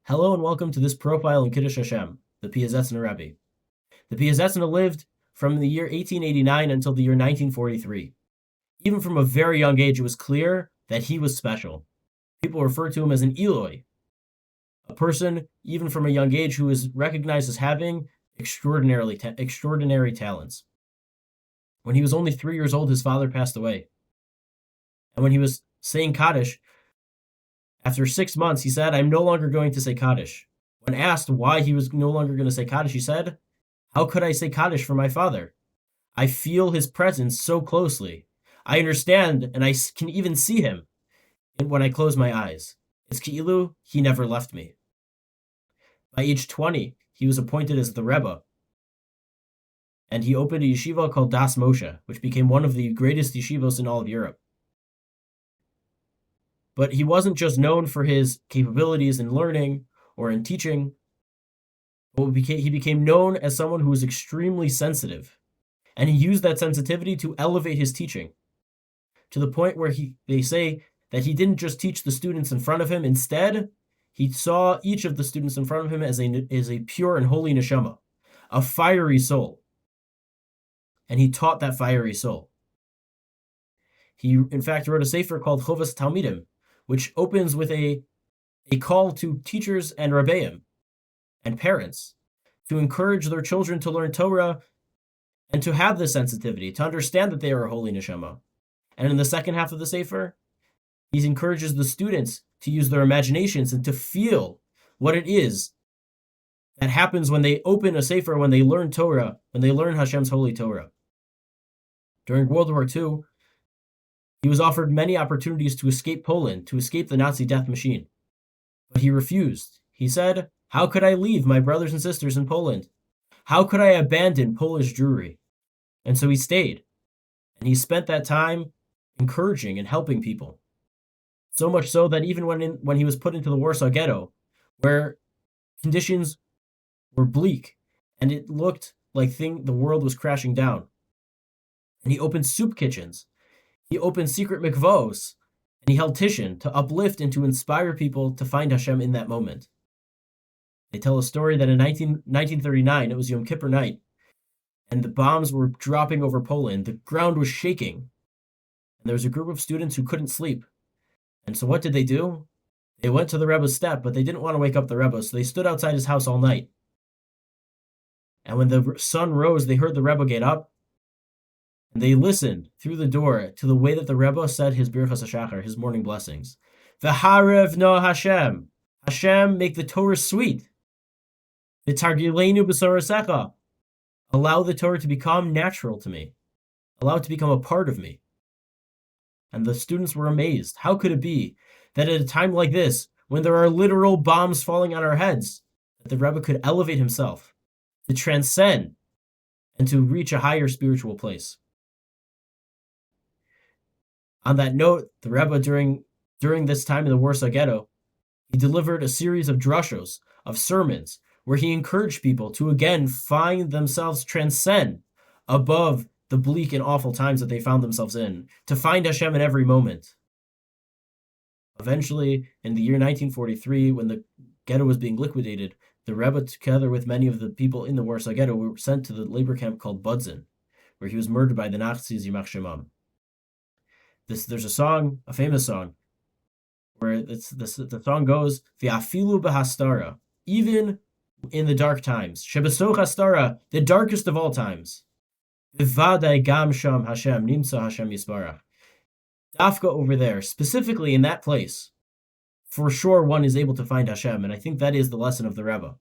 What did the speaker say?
Hello and welcome to this profile in Kiddush Hashem, the Piaseczner Rebbe. The Piaseczner lived from the year 1889 until the year 1943. Even from a very young age, it was clear that he was special. People referred to him as an Eloi, a person, even from a young age, who is recognized as having extraordinary talents. When he was only 3 years old, his father passed away. And when he was saying Kaddish, after 6 months, he said, "I'm no longer going to say Kaddish." When asked why he was no longer going to say Kaddish, he said, "How could I say Kaddish for my father? I feel his presence so closely. I understand, and I can even see him when I close my eyes. It's Ki'ilu, he never left me." By age 20, he was appointed as the Rebbe, and he opened a yeshiva called Das Moshe, which became one of the greatest yeshivos in all of Europe. But he wasn't just known for his capabilities in learning or in teaching. He became known as someone who was extremely sensitive, and he used that sensitivity to elevate his teaching, to the point where they say that he didn't just teach the students in front of him. Instead, he saw each of the students in front of him as a pure and holy neshama, a fiery soul, and he taught that fiery soul. He, in fact, wrote a sefer called Chovas Talmidim, which opens with a call to teachers and Rabbeim and parents to encourage their children to learn Torah and to have this sensitivity, to understand that they are a holy neshama. And in the second half of the sefer, he encourages the students to use their imaginations and to feel what it is that happens when they open a sefer, when they learn Torah, when they learn Hashem's holy Torah. During World War II, he was offered many opportunities to escape Poland, to escape the Nazi death machine. But he refused. He said, "How could I leave my brothers and sisters in Poland? How could I abandon Polish Jewry?" And so he stayed. And he spent that time encouraging and helping people. So much so that even when he was put into the Warsaw Ghetto, where conditions were bleak and it looked like the world was crashing down, and he opened soup kitchens, he opened secret mikvos, and he held Tishin to uplift and to inspire people to find Hashem in that moment. They tell a story that in 1939, it was Yom Kippur night, and the bombs were dropping over Poland. The ground was shaking, and there was a group of students who couldn't sleep. And so what did they do? They went to the Rebbe's step, but they didn't want to wake up the Rebbe, so they stood outside his house all night. And when the sun rose, they heard the Rebbe get up, and they listened through the door to the way that the Rebbe said his Birchas HaShachar, his morning blessings. V'harev no Hashem. Hashem, make the Torah sweet. V'targilenu b'sorasecha. Allow the Torah to become natural to me. Allow it to become a part of me. And the students were amazed. How could it be that at a time like this, when there are literal bombs falling on our heads, that the Rebbe could elevate himself, to transcend, and to reach a higher spiritual place? On that note, the Rebbe, during this time in the Warsaw Ghetto, he delivered a series of drushos, of sermons, where he encouraged people to again find themselves transcend above the bleak and awful times that they found themselves in, to find Hashem in every moment. Eventually, in the year 1943, when the ghetto was being liquidated, the Rebbe, together with many of the people in the Warsaw Ghetto, were sent to the labor camp called Budzin, where he was murdered by the Nazis, Yimach Shemam. There's a song, a famous song, where the song goes, "V'afilu b'hastara," even in the dark times, shebesoch hastara, the darkest of all times, v'vadai gam sham Hashem nimsa Hashem yisbarach. Dafka over there, specifically in that place, for sure one is able to find Hashem, and I think that is the lesson of the Rebbe.